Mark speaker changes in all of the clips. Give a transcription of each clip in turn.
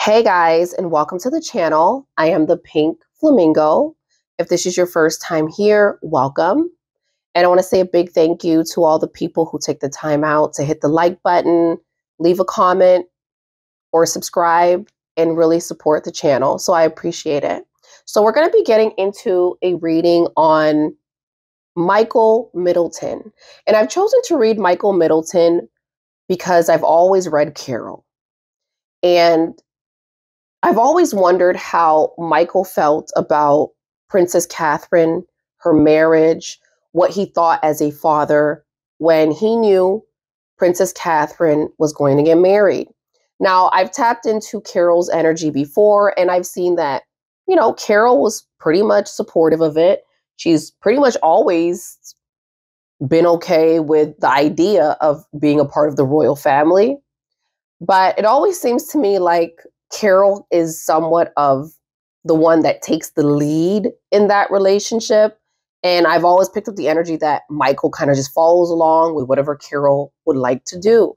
Speaker 1: Hey guys, and welcome to the channel. I am the Pink Flamingo. If this is your first time here, welcome. And I want to say a big thank you to all the people who take the time out to hit the like button, leave a comment, or subscribe and really support the channel. So I appreciate it. So we're going to be getting into a reading on Michael Middleton. And I've chosen to read Michael Middleton because I've always read Carol. And I've always wondered how Michael felt about Princess Catherine, her marriage, what he thought as a father when he knew Princess Catherine was going to get married. Now, I've tapped into Carol's energy before, and I've seen that, Carol was pretty much supportive of it. She's pretty much always been okay with the idea of being a part of the royal family. But it always seems to me like Carol is somewhat of the one that takes the lead in that relationship. And I've always picked up the energy that Michael kind of just follows along with whatever Carol would like to do.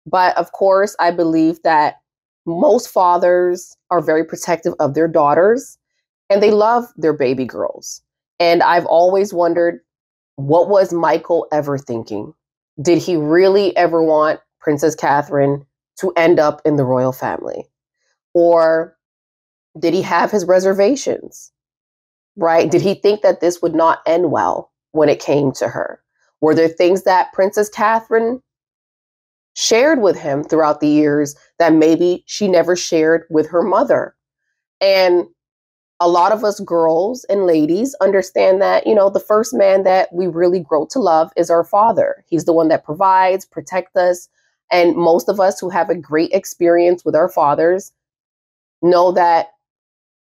Speaker 1: But of course, I believe that most fathers are very protective of their daughters and they love their baby girls. And I've always wondered, what was Michael ever thinking? Did he really ever want Princess Catherine to end up in the royal family? Or did he have his reservations, right? Did he think that this would not end well when it came to her? Were there things that Princess Catherine shared with him throughout the years that maybe she never shared with her mother? And a lot of us girls and ladies understand that, the first man that we really grow to love is our father. He's the one that provides, protects us. And most of us who have a great experience with our fathers know that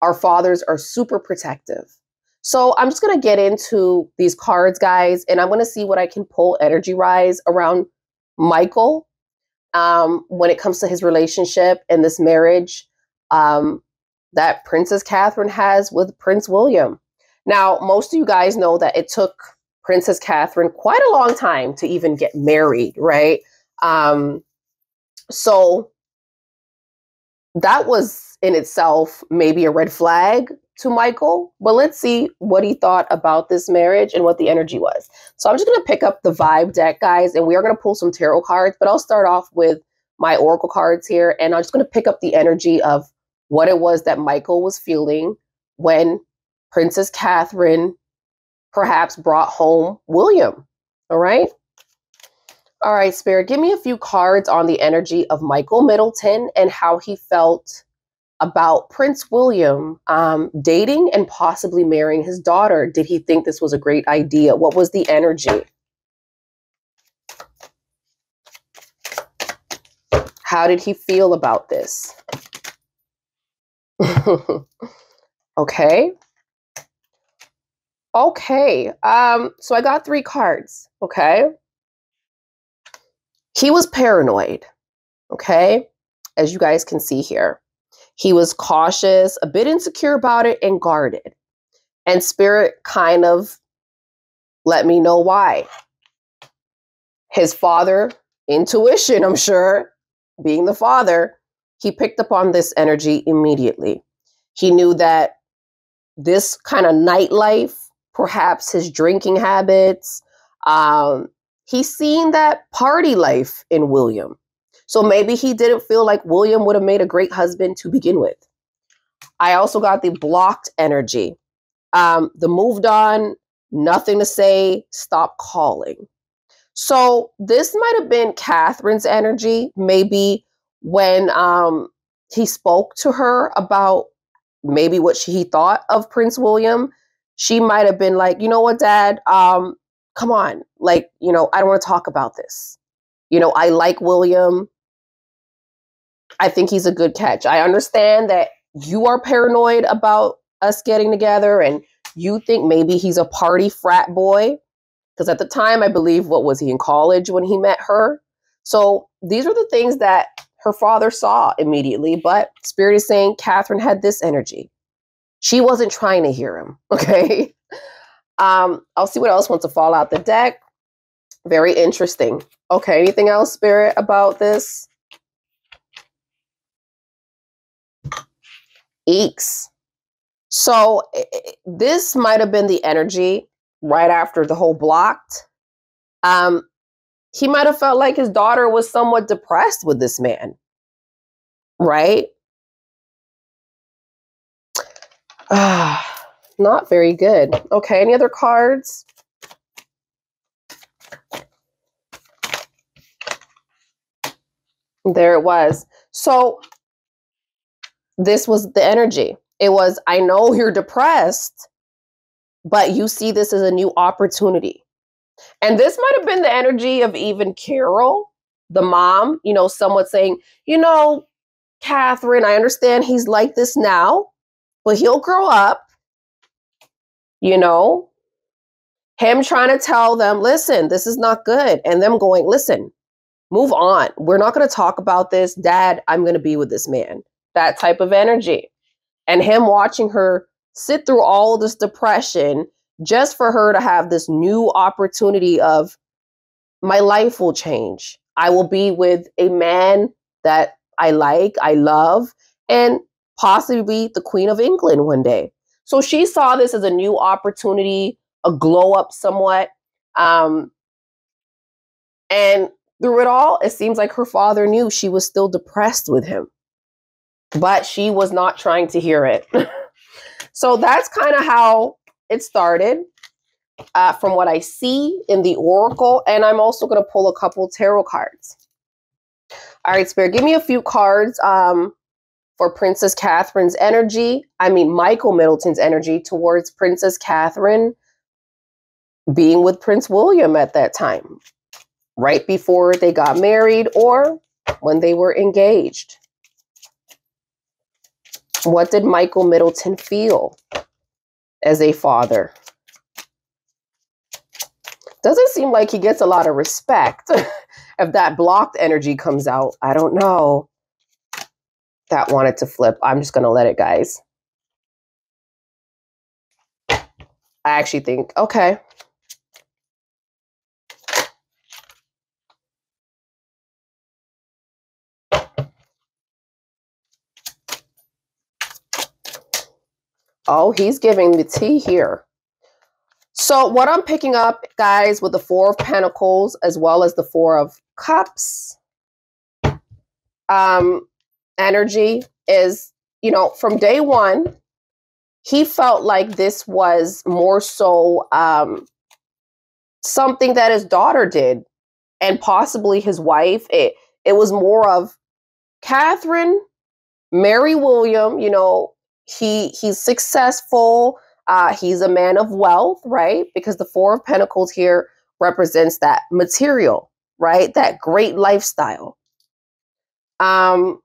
Speaker 1: our fathers are super protective. So I'm just going to get into these cards, guys, and I'm going to see what I can pull energy-wise around Michael when it comes to his relationship and this marriage that Princess Catherine has with Prince William. Now, most of you guys know that it took Princess Catherine quite a long time to even get married, right? So that was in itself maybe a red flag to Michael, but let's see what he thought about this marriage and what the energy was. So I'm just going to pick up the vibe deck, guys, and we are going to pull some tarot cards, but I'll start off with my oracle cards here, and I'm just going to pick up the energy of what it was that Michael was feeling when Princess Catherine perhaps brought home William. All right. All right, Spirit, give me a few cards on the energy of Michael Middleton and how he felt about Prince William dating and possibly marrying his daughter. Did he think this was a great idea? What was the energy? How did he feel about this? Okay. Okay. So I got 3 cards. Okay. He was paranoid. Okay. As you guys can see here. He was cautious, a bit insecure about it, and guarded. And Spirit kind of let me know why. His father, intuition, I'm sure, being the father, he picked up on this energy immediately. He knew that this kind of nightlife, perhaps his drinking habits, he's seen that party life in William. So maybe he didn't feel like William would have made a great husband to begin with. I also got the blocked energy. The moved on, nothing to say, stop calling. So this might have been Catherine's energy, maybe when he spoke to her about maybe what he thought of Prince William. She might have been like, you know what, Dad, come on. Like, I don't want to talk about this. I like William. I think he's a good catch. I understand that you are paranoid about us getting together and you think maybe he's a party frat boy. Because at the time, I believe, what was he in college when he met her? So these are the things that her father saw immediately. But Spirit is saying Catherine had this energy. She wasn't trying to hear him. Okay. I'll see what else wants to fall out the deck. Very interesting. Okay. Anything else, Spirit, about this? aches. So this might have been the energy right after the whole blocked. He might have felt like his daughter was somewhat depressed with this man, right? Not very good. Okay, any other cards? There it was. So this was the energy. It was, I know you're depressed, but you see this as a new opportunity. And this might have been the energy of even Carol, the mom, you know, somewhat saying, you know, Catherine, I understand he's like this now, but he'll grow up, you know, him trying to tell them, listen, this is not good. And them going, listen, move on. We're not going to talk about this. Dad, I'm going to be with this man. That type of energy. And him watching her sit through all this depression just for her to have this new opportunity of, my life will change. I will be with a man that I like, I love, and possibly the Queen of England one day. So she saw this as a new opportunity, a glow up somewhat. And through it all, it seems like her father knew she was still depressed with him, but she was not trying to hear it. So that's kind of how it started. From what I see in the Oracle, and I'm also going to pull a couple tarot cards. All right, Spirit, give me a few cards for Princess Catherine's energy. Michael Middleton's energy towards Princess Catherine being with Prince William at that time, right before they got married or when they were engaged. What did Michael Middleton feel as a father? Doesn't seem like he gets a lot of respect. If that blocked energy comes out, I don't know. That wanted to flip. I'm just going to let it, guys. I actually think, okay. Oh, he's giving the tea here. So what I'm picking up, guys, with the Four of Pentacles as well as the Four of Cups energy is, you know, from day one, he felt like this was more so something that his daughter did and possibly his wife. It was more of Catherine, marry William, you know, he's successful. He's a man of wealth, right? Because the Four of Pentacles here represents that material, right? That great lifestyle. But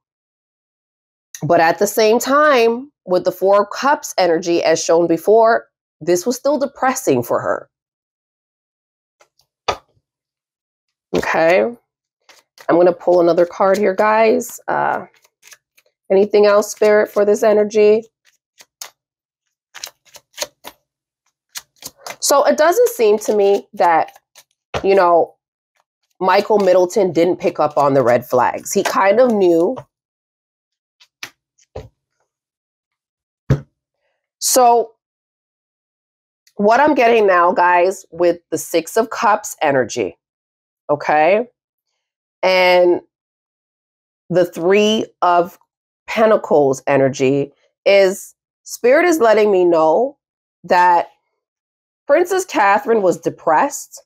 Speaker 1: at the same time, with the Four of Cups energy, as shown before, this was still depressing for her. Okay. I'm going to pull another card here, guys. Anything else, Spirit, for this energy? So it doesn't seem to me that, you know, Michael Middleton didn't pick up on the red flags. He kind of knew. So what I'm getting now, guys, with the Six of Cups energy, okay, and the Three of Pentacles energy is Spirit is letting me know that Princess Catherine was depressed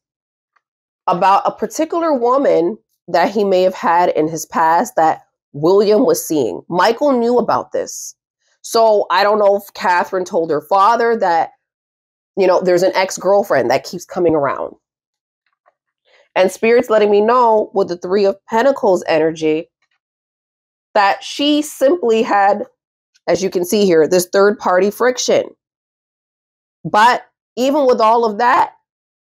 Speaker 1: about a particular woman that he may have had in his past that William was seeing. Michael knew about this. So I don't know if Catherine told her father that, you know, there's an ex-girlfriend that keeps coming around. And Spirit's letting me know with the Three of Pentacles energy that she simply had, as you can see here, this third-party friction. But even with all of that,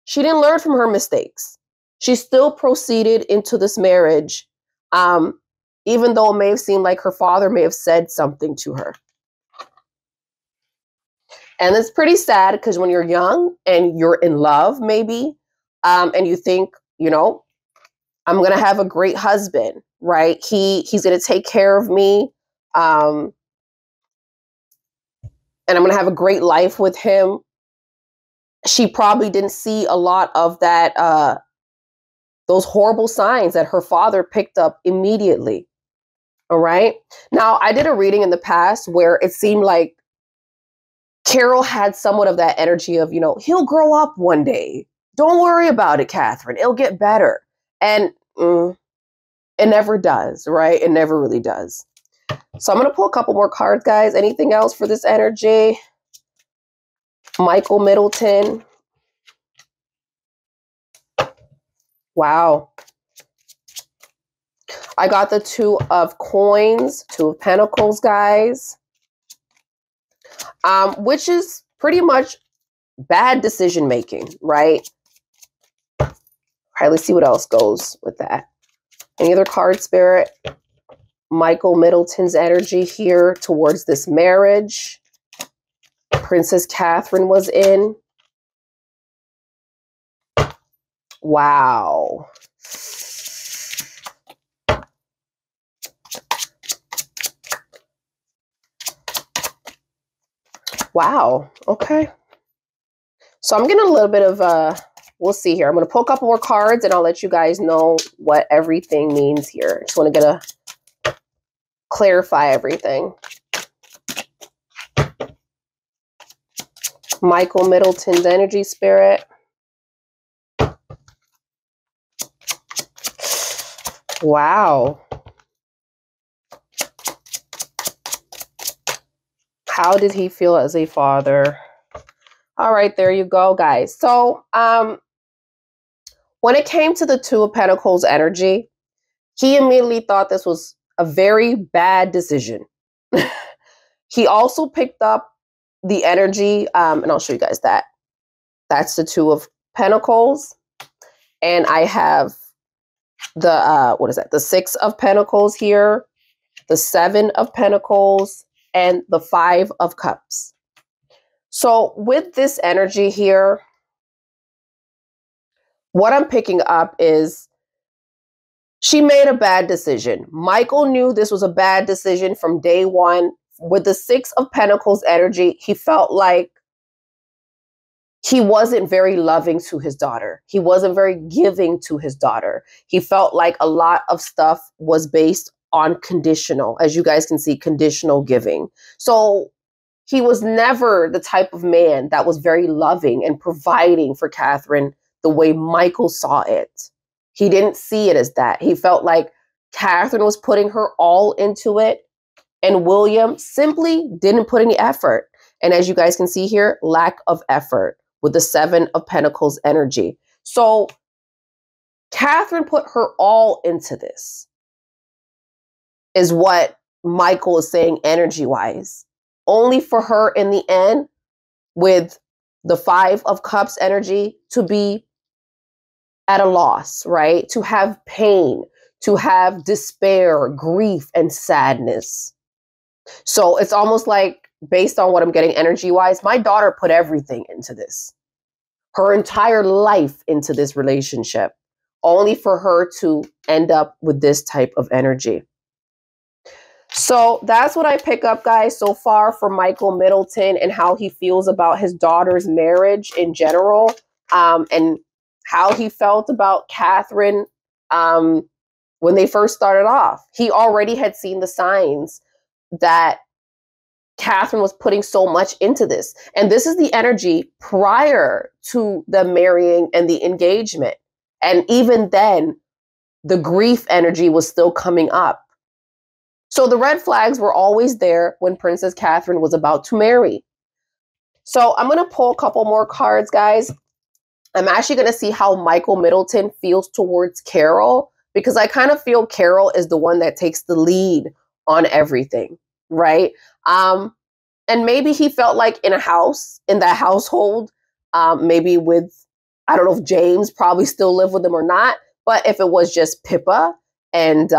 Speaker 1: she didn't learn from her mistakes. She still proceeded into this marriage, even though it may have seemed like her father may have said something to her. And it's pretty sad because when you're young and you're in love, maybe, and you think, you know, I'm going to have a great husband, right? He's going to take care of me. and I'm going to have a great life with him. She probably didn't see a lot of that, those horrible signs that her father picked up immediately. All right. Now, I did a reading in the past where it seemed like Carol had somewhat of that energy of, he'll grow up one day. Don't worry about it, Catherine. It'll get better. And it never does, right? It never really does. So I'm going to pull a couple more cards, guys. Anything else for this energy? Michael Middleton. Wow. I got the Two of Coins, Two of Pentacles, guys. Which is pretty much bad decision making, right? All right, let's see what else goes with that. Any other card, Spirit? Michael Middleton's energy here towards this marriage. Princess Catherine was in. Wow. Wow. Okay. So I'm getting a little bit of we'll see here. I'm going to pull a couple more cards and I'll let you guys know what everything means here. I just want to clarify everything. Michael Middleton's energy, Spirit. Wow. How did he feel as a father? All right, there you go, guys. So when it came to the Two of Pentacles energy, he immediately thought this was a very bad decision. He also picked up the energy, and I'll show you guys that. That's the Two of Pentacles. And I have the, what is that? The Six of Pentacles here, the Seven of Pentacles, and the Five of Cups. So with this energy here, what I'm picking up is she made a bad decision. Michael knew this was a bad decision from day one. With the Six of Pentacles energy, he felt like he wasn't very loving to his daughter. He wasn't very giving to his daughter. He felt like a lot of stuff was based on conditional, as you guys can see, conditional giving. So he was never the type of man that was very loving and providing for Catherine the way Michael saw it. He didn't see it as that. He felt like Catherine was putting her all into it, and William simply didn't put any effort. And as you guys can see here, lack of effort with the Seven of Pentacles energy. So Catherine put her all into this, is what Michael is saying energy-wise. Only for her in the end, with the Five of Cups energy, to be at a loss, right? To have pain, to have despair, grief, and sadness. So it's almost like, based on what I'm getting energy-wise, my daughter put everything into this. Her entire life into this relationship, only for her to end up with this type of energy. So that's what I pick up, guys, so far for Michael Middleton and how he feels about his daughter's marriage in general, and how he felt about Catherine when they first started off. He already had seen the signs that Catherine was putting so much into this. And this is the energy prior to the marrying and the engagement. And even then, the grief energy was still coming up. So the red flags were always there when Princess Catherine was about to marry. So I'm going to pull a couple more cards, guys. I'm actually going to see how Michael Middleton feels towards Carol, because I kind of feel Carol is the one that takes the lead on everything, right? And maybe he felt like in that household, maybe with, I don't know if James probably still lived with them or not, but if it was just Pippa and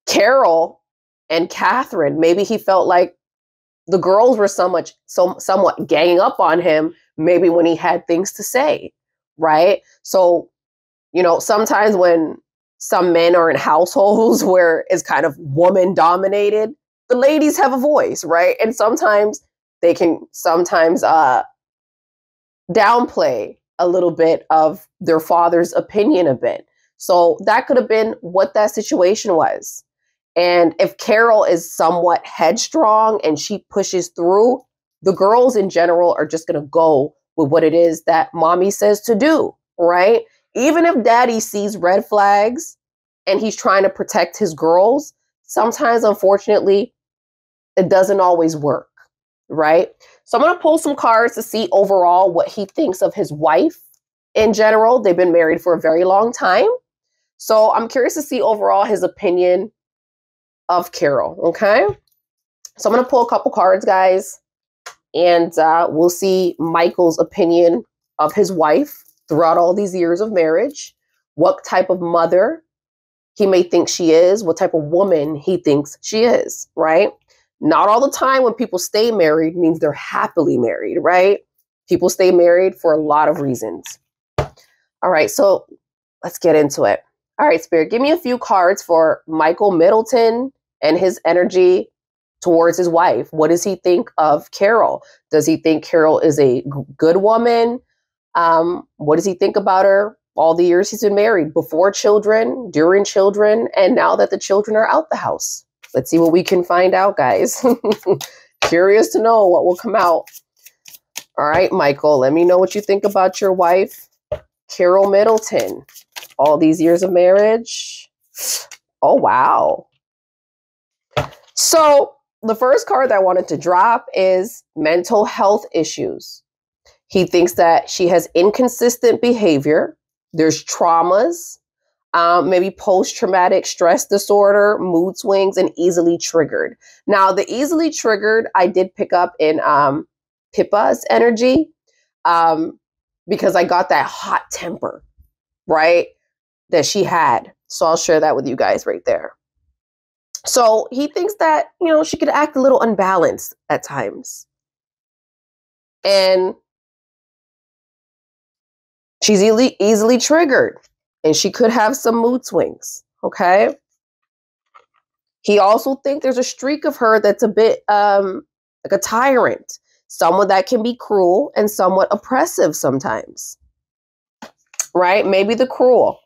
Speaker 1: Carol and Catherine, maybe he felt like the girls were somewhat ganging up on him, maybe when he had things to say, right? So, sometimes when some men are in households where it's kind of woman dominated, the ladies have a voice, right? And sometimes they can downplay a little bit of their father's opinion a bit. So that could have been what that situation was. And if Carol is somewhat headstrong and she pushes through, the girls in general are just going to go with what it is that mommy says to do, right? Even if daddy sees red flags and he's trying to protect his girls, sometimes, unfortunately, it doesn't always work, right? So I'm going to pull some cards to see overall what he thinks of his wife in general. They've been married for a very long time. So I'm curious to see overall his opinion of Carol, okay? So I'm going to pull a couple cards, guys, and we'll see Michael's opinion of his wife throughout all these years of marriage, what type of mother he may think she is, what type of woman he thinks she is, right? Not all the time when people stay married means they're happily married, right? People stay married for a lot of reasons. All right, so let's get into it. All right, Spirit, give me a few cards for Michael Middleton and his energy towards his wife. What does he think of Carol? Does he think Carol is a good woman? What does he think about her all the years he's been married, before children, during children, and now that the children are out the house? Let's see what we can find out, guys. Curious to know what will come out. All right, Michael, let me know what you think about your wife, Carol Middleton. All these years of marriage. Oh, wow. So the first card that I wanted to drop is mental health issues. He thinks that she has inconsistent behavior. There's traumas, maybe post-traumatic stress disorder, mood swings, and easily triggered. Now, the easily triggered, I did pick up in Pippa's energy because I got that hot temper, right, that she had. So I'll share that with you guys right there. So he thinks that, she could act a little unbalanced at times. And she's easily triggered. And she could have some mood swings, okay? He also thinks there's a streak of her that's a bit like a tyrant. Someone that can be cruel and somewhat oppressive sometimes, right? Maybe the cruel.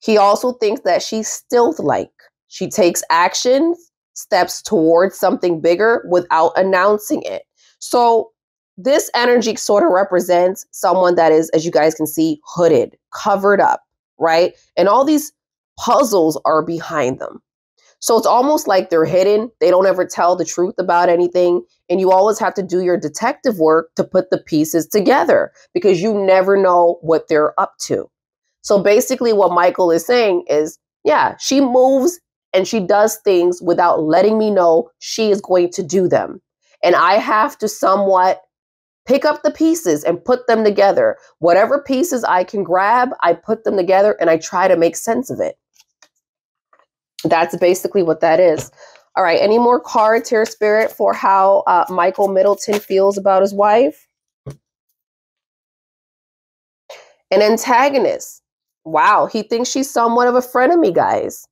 Speaker 1: He also thinks that she's stealth-like. She takes action, steps towards something bigger without announcing it. So this energy sort of represents someone that is, as you guys can see, hooded, covered up, right? And all these puzzles are behind them. So it's almost like they're hidden. They don't ever tell the truth about anything. And you always have to do your detective work to put the pieces together because you never know what they're up to. So basically what Michael is saying is, yeah, she moves and she does things without letting me know she is going to do them. And I have to somewhat pick up the pieces and put them together. Whatever pieces I can grab, I put them together and I try to make sense of it. That's basically what that is. All right, any more cards here, Spirit, for how Michael Middleton feels about his wife? An antagonist. Wow, he thinks she's somewhat of a frenemy, guys.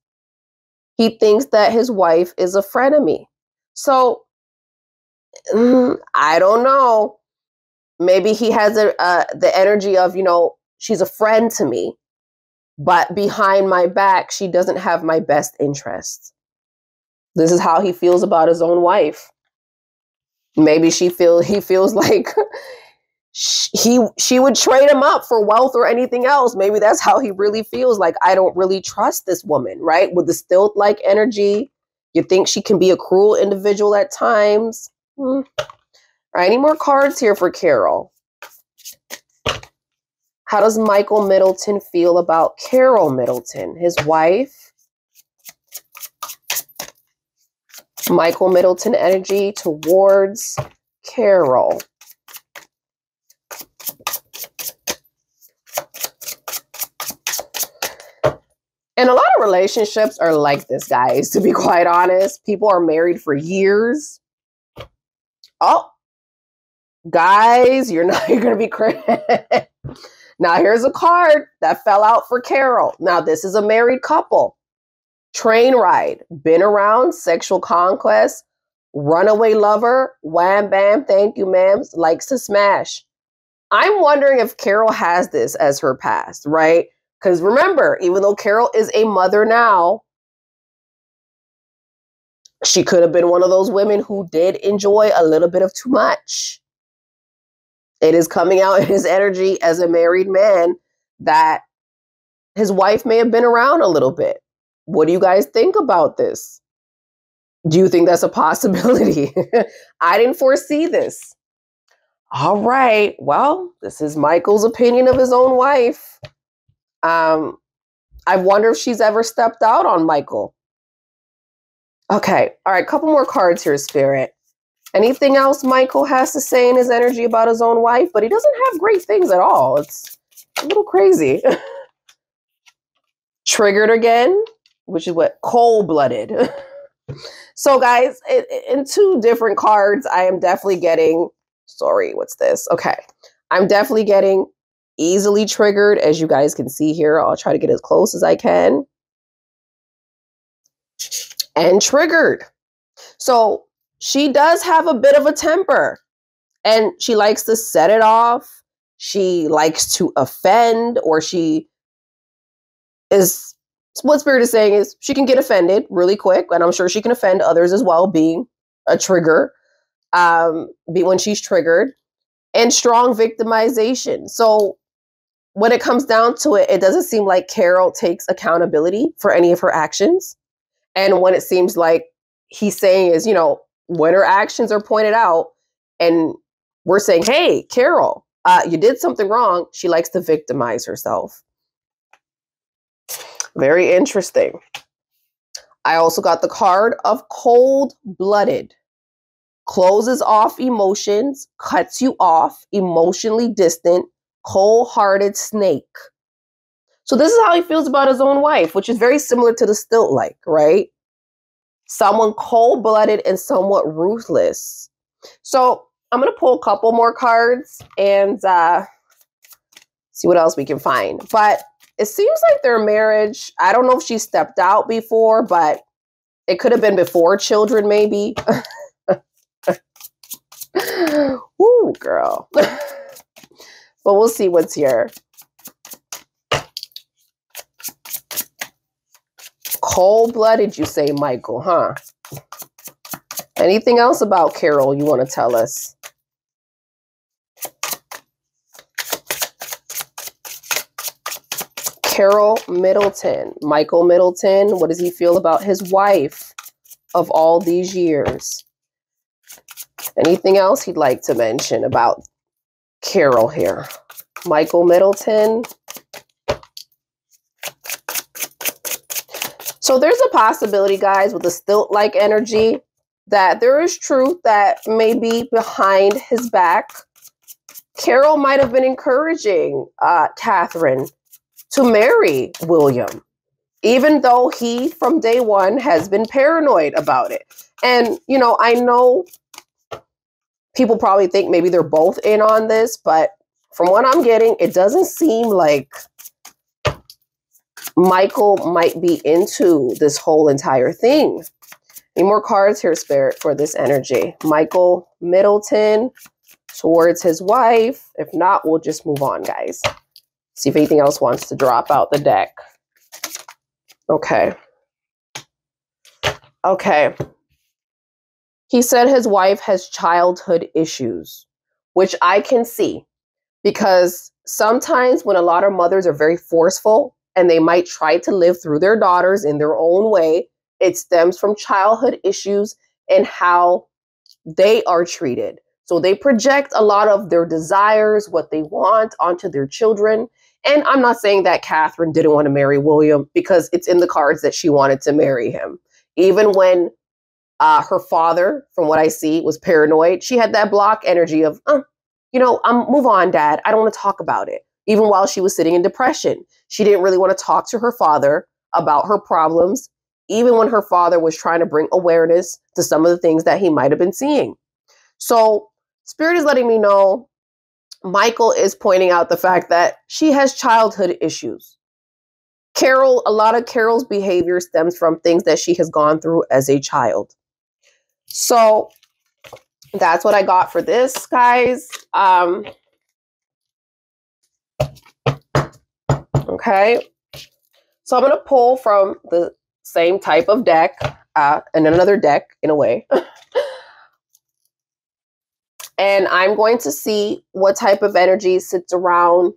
Speaker 1: He thinks that his wife is a frenemy. So, I don't know. Maybe he has the energy of, she's a friend to me, but behind my back, she doesn't have my best interest. This is how he feels about his own wife. Maybe he feels like she would trade him up for wealth or anything else. Maybe that's how he really feels. Like, I don't really trust this woman, right? With the stealth-like energy, you think she can be a cruel individual at times. All right, any more cards here for Carol? How does Michael Middleton feel about Carol Middleton, his wife? Michael Middleton energy towards Carol. And a lot of relationships are like this, guys, to be quite honest. People are married for years. Oh, guys, you're going to be crazy. Now, here's a card that fell out for Carol. Now, this is a married couple. Train ride, been around, sexual conquest, runaway lover, wham bam, thank you, ma'am, likes to smash. I'm wondering if Carol has this as her past, right? Because remember, even though Carol is a mother now, she could have been one of those women who did enjoy a little bit of too much. It is coming out in his energy as a married man that his wife may have been around a little bit. What do you guys think about this? Do you think that's a possibility? I didn't foresee this. All right. Well, this is Michael's opinion of his own wife. I wonder if she's ever stepped out on Michael. Okay. All right. Couple more cards here, Spirit. Anything else Michael has to say in his energy about his own wife? But he doesn't have great things at all. It's a little crazy. Triggered again, which is what? Cold-blooded. So guys, in two different cards, I am definitely getting, sorry, what's this? Okay. I'm definitely getting easily triggered, as you guys can see here. I'll try to get as close as I can. And triggered. So she does have a bit of a temper, and she likes to set it off. She likes to offend, or she is, what Spirit is saying is she can get offended really quick, and I'm sure she can offend others as well, being a trigger, when she's triggered, and strong victimization. So when it comes down to it, it doesn't seem like Carol takes accountability for any of her actions. And when it seems like he's saying is, when her actions are pointed out and we're saying, hey, Carol, you did something wrong, she likes to victimize herself. Very interesting. I also got the card of cold-blooded. Closes off emotions, cuts you off, emotionally distant, cold-hearted snake. So this is how he feels about his own wife, which is very similar to the stilt-like, right? Someone cold-blooded and somewhat ruthless. So I'm going to pull a couple more cards and see what else we can find. But it seems like their marriage, I don't know if she stepped out before, but it could have been before children, maybe. Ooh, girl. But we'll see what's here. Cold-blooded, you say, Michael, huh? Anything else about Carol you want to tell us? Carol Middleton, Michael Middleton, what does he feel about his wife of all these years? Anything else he'd like to mention about Carol here? Michael Middleton. So there's a possibility, guys, with the stilt-like energy, that there is truth that may be behind his back. Carol might have been encouraging Catherine to marry William, even though he, from day one, has been paranoid about it. And, I know people probably think maybe they're both in on this, but from what I'm getting, it doesn't seem like Michael might be into this whole entire thing. Any more cards here, Spirit, for this energy? Michael Middleton towards his wife. If not, we'll just move on, guys. See if anything else wants to drop out the deck. Okay. Okay. He said his wife has childhood issues, which I can see, because sometimes when a lot of mothers are very forceful and they might try to live through their daughters in their own way, it stems from childhood issues and how they are treated. So they project a lot of their desires, what they want, onto their children. And I'm not saying that Catherine didn't want to marry William, because it's in the cards that she wanted to marry him. Even when her father, from what I see, was paranoid, she had that block energy of, move on, Dad. I don't want to talk about it. Even while she was sitting in depression, she didn't really want to talk to her father about her problems, even when her father was trying to bring awareness to some of the things that he might have been seeing. So Spirit is letting me know Michael is pointing out the fact that she has childhood issues. A lot of Carol's behavior stems from things that she has gone through as a child. So that's what I got for this, guys. Okay. So I'm going to pull from the same type of deck and another deck in a way. And I'm going to see what type of energy sits around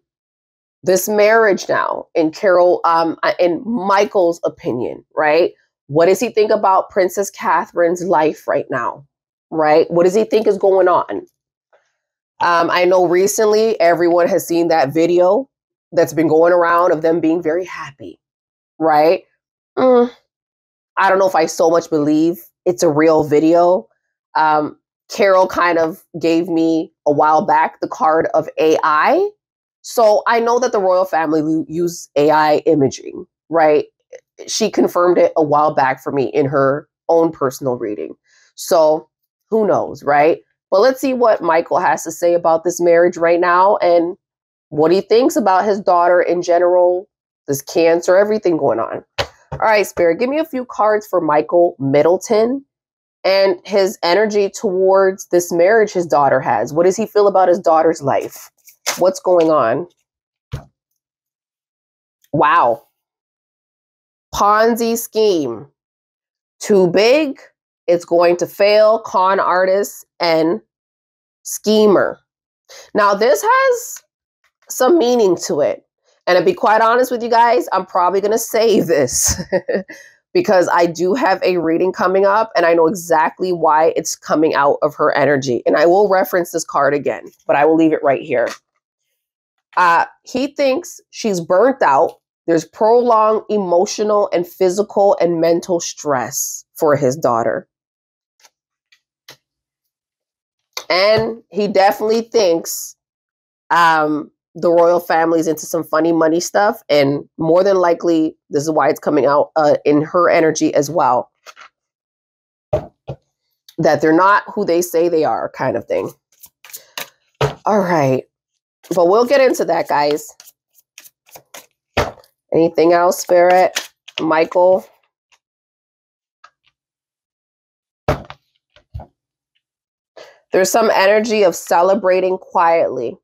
Speaker 1: this marriage now in in Michael's opinion, right? What does he think about Princess Catherine's life right now, right? What does he think is going on? I know recently everyone has seen that video that's been going around of them being very happy, right? I don't know if I so much believe it's a real video. Carol kind of gave me a while back the card of AI. So I know that the royal family use AI imaging, right? She confirmed it a while back for me in her own personal reading. So who knows, right? But let's see what Michael has to say about this marriage right now and what he thinks about his daughter in general, this cancer, everything going on. All right, Spirit, give me a few cards for Michael Middleton and his energy towards this marriage his daughter has. What does he feel about his daughter's life? What's going on? Wow. Ponzi scheme. Too big, it's going to fail. Con artist and schemer. Now, this has some meaning to it. And to be quite honest with you guys, I'm probably going to save this because I do have a reading coming up and I know exactly why it's coming out of her energy. And I will reference this card again, but I will leave it right here. He thinks she's burnt out. There's prolonged emotional and physical and mental stress for his daughter. And he definitely thinks the royal family is into some funny money stuff. And more than likely, this is why it's coming out in her energy as well. That they're not who they say they are, kind of thing. All right. But we'll get into that, guys. Anything else, Spirit? Michael? There's some energy of celebrating quietly.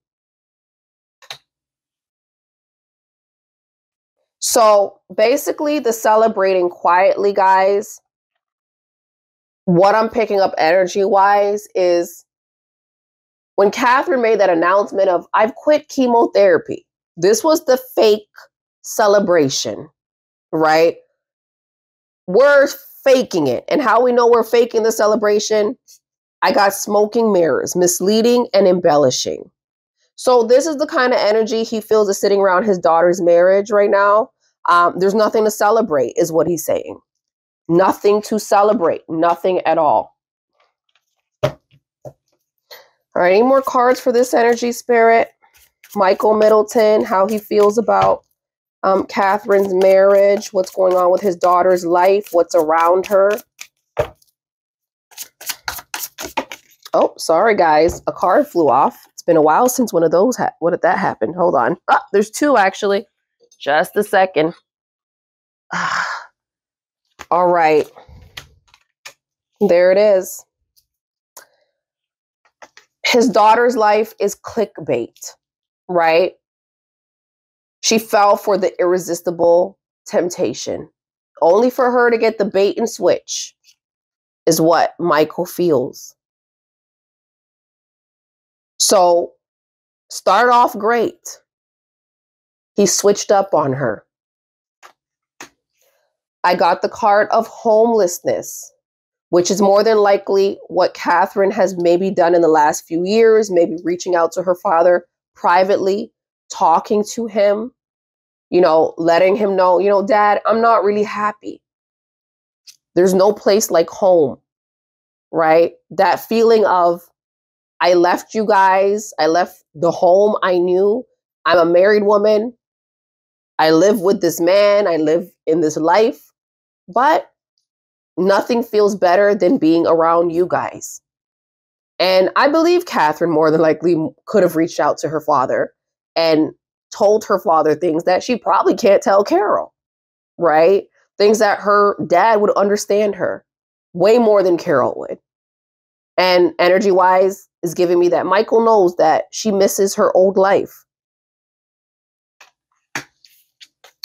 Speaker 1: So basically, the celebrating quietly, guys, what I'm picking up energy-wise is when Catherine made that announcement of, I've quit chemotherapy. This was the fake celebration, right? We're faking it. And how we know we're faking the celebration? I got smoking mirrors, misleading and embellishing. So this is the kind of energy he feels is sitting around his daughter's marriage right now. There's nothing to celebrate is what he's saying. Nothing to celebrate. Nothing at all. All right, any more cards for this energy, Spirit? Michael Middleton, how he feels about Catherine's marriage, what's going on with his daughter's life, what's around her. Oh, sorry, guys. A card flew off. It's been a while since one of those what did that happen? Hold on. Oh, there's two, actually. Just a second. All right. There it is. His daughter's life is clickbait, right? She fell for the irresistible temptation, only for her to get the bait and switch, is what Michael feels. So, start off great. He switched up on her. I got the card of homelessness, which is more than likely what Catherine has maybe done in the last few years, maybe reaching out to her father privately, talking to him, you know, letting him know, you know, Dad, I'm not really happy. There's no place like home, right? That feeling of, I left you guys, I left the home I knew. I'm a married woman. I live with this man. I live in this life, but nothing feels better than being around you guys. And I believe Catherine more than likely could have reached out to her father and told her father things that she probably can't tell Carol. right? Things that her dad would understand her way more than Carol would. And energy-wise is giving me that Michael knows that she misses her old life.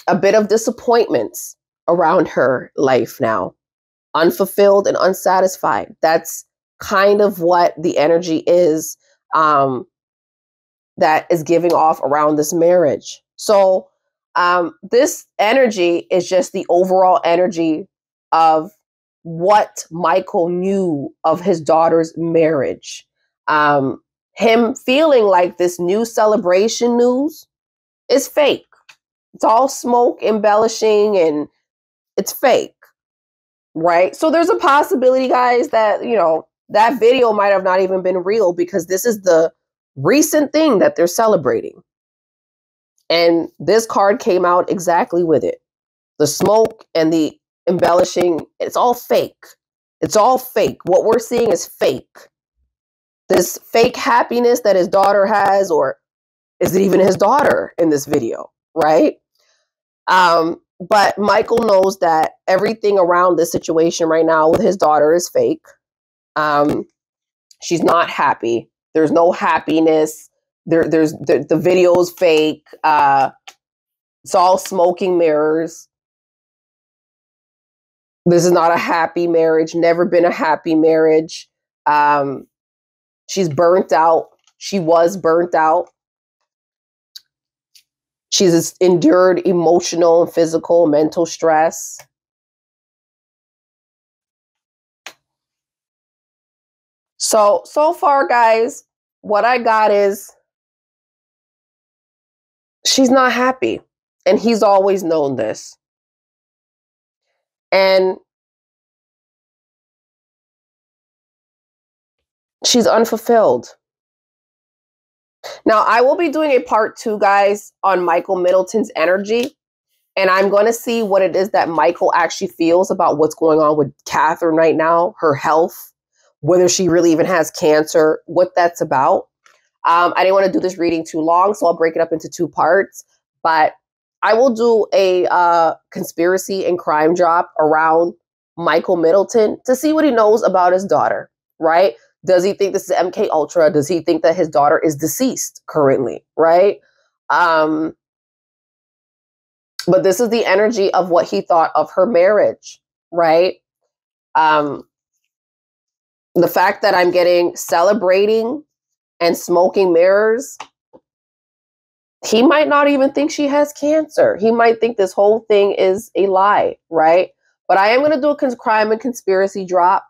Speaker 1: A bit of disappointments around her life now. Unfulfilled and unsatisfied. That's kind of what the energy is that is giving off around this marriage. So this energy is just the overall energy of what Michael knew of his daughter's marriage. Him feeling like this new celebration news is fake. It's all smoke, embellishing, and it's fake, right? So there's a possibility, guys, that, you know, that video might have not even been real because this is the recent thing that they're celebrating. And this card came out exactly with it. The smoke and the embellishing, it's all fake. It's all fake. What we're seeing is fake. This fake happiness that his daughter has, or is it even his daughter in this video, right? But Michael knows that everything around this situation right now with his daughter is fake. She's not happy. There's no happiness. The video's fake. It's all smoking mirrors. This is not a happy marriage. Never been a happy marriage. She's burnt out. She was burnt out. She's endured emotional and physical, mental stress. So far, guys, what I got is she's not happy. And he's always known this. And she's unfulfilled. Now, I will be doing a part 2, guys, on Michael Middleton's energy. And I'm going to see what it is that Michael actually feels about what's going on with Catherine right now, her health, whether she really even has cancer, what that's about. I didn't want to do this reading too long, so I'll break it up into 2 parts. But I will do a conspiracy and crime drop around Michael Middleton to see what he knows about his daughter, right? Does he think this is MK Ultra? Does he think that his daughter is deceased currently, right? But this is the energy of what he thought of her marriage, right? The fact that I'm getting celebrating and smoking mirrors, he might not even think she has cancer. He might think this whole thing is a lie, right? But I am going to do a crime and conspiracy drop.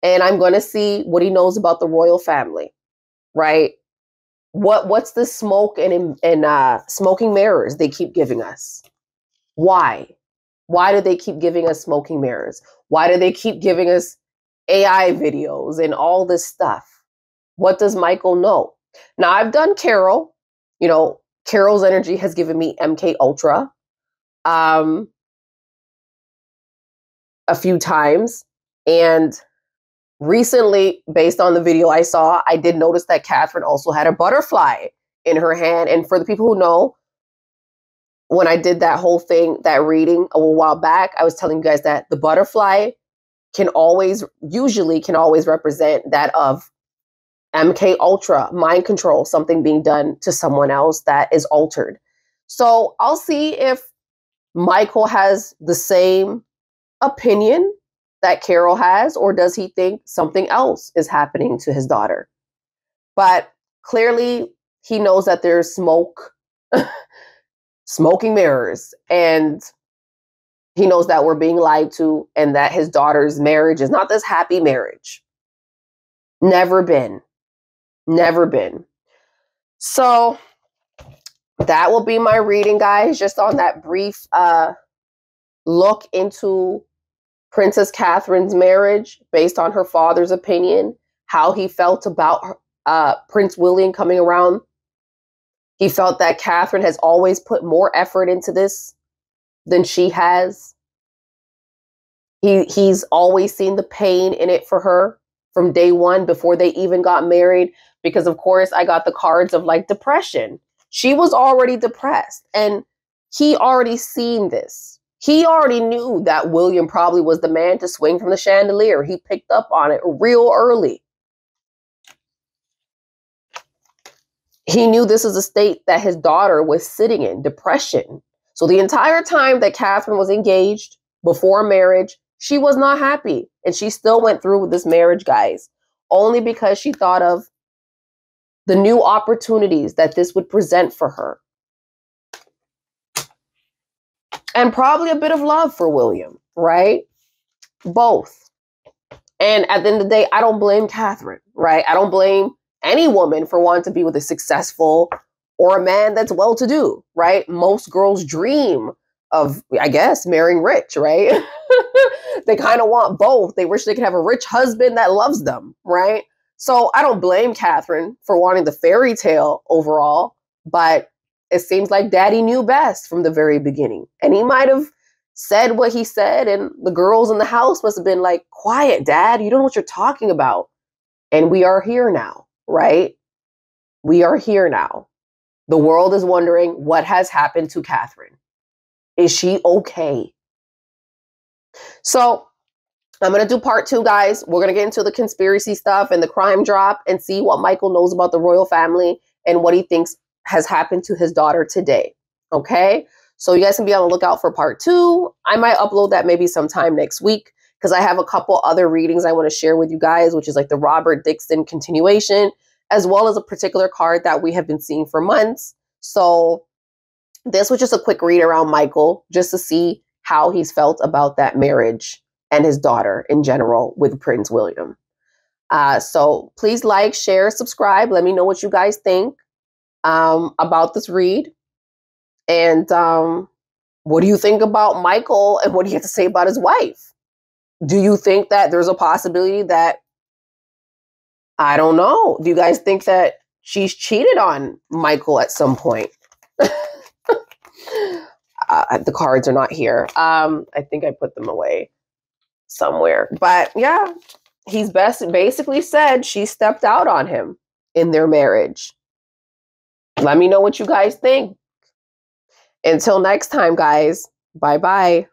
Speaker 1: And I'm going to see what he knows about the royal family, right? What's the smoke and smoking mirrors they keep giving us? Why? Why do they keep giving us smoking mirrors? Why do they keep giving us AI videos and all this stuff? What does Michael know? Now, I've done Carol. You know, Carol's energy has given me MK Ultra a few times. And recently, based on the video I saw, I did notice that Catherine also had a butterfly in her hand. And for the people who know, when I did that whole thing, that reading a little while back, I was telling you guys that the butterfly usually can always represent that of MK Ultra, mind control, something being done to someone else that is altered. So I'll see if Michael has the same opinion that Carol has, or does he think something else is happening to his daughter? But clearly he knows that there's smoking mirrors, and he knows that we're being lied to, and that his daughter's marriage is not this happy marriage. Never been. Never been. So that will be my reading, guys, just on that brief look into Princess Catherine's marriage based on her father's opinion, how he felt about Prince William coming around. He felt that Catherine has always put more effort into this than she has. He's always seen the pain in it for her from day one before they even got married. Because, of course, I got the cards of like depression. She was already depressed, and he already seen this. He already knew that William probably was the man to swing from the chandelier. He picked up on it real early. He knew this is a state that his daughter was sitting in, depression. So the entire time that Catherine was engaged before marriage, she was not happy. And she still went through with this marriage, guys, only because she thought of the new opportunities that this would present for her. And probably a bit of love for William, right? Both. And at the end of the day, I don't blame Catherine, right? I don't blame any woman for wanting to be with a successful or a man that's well-to-do, right? Most girls dream of, I guess, marrying rich, right? They kind of want both. They wish they could have a rich husband that loves them, right? So I don't blame Catherine for wanting the fairy tale overall, but it seems like daddy knew best from the very beginning. And he might have said what he said, and the girls in the house must have been like, quiet, Dad, you don't know what you're talking about. And we are here now, right? We are here now. The world is wondering what has happened to Catherine. Is she okay? So I'm going to do part 2, guys. We're going to get into the conspiracy stuff and the crime drop and see what Michael knows about the royal family and what he thinks has happened to his daughter today. Okay? So you guys can be on the lookout for part 2. I might upload that maybe sometime next week because I have a couple other readings I want to share with you guys, which is like the Robert Dixon continuation, as well as a particular card that we have been seeing for months. So this was just a quick read around Michael, just to see how he's felt about that marriage and his daughter in general with Prince William. So please like, share, subscribe. Let me know what you guys think about this read. And what do you think about Michael and what do you have to say about his wife? Do you think that there's a possibility that, I don't know, do you guys think that she's cheated on Michael at some point? The cards are not here. I think I put them away somewhere. But yeah, he's basically said she stepped out on him in their marriage. Let me know what you guys think. Until next time, guys. Bye-bye.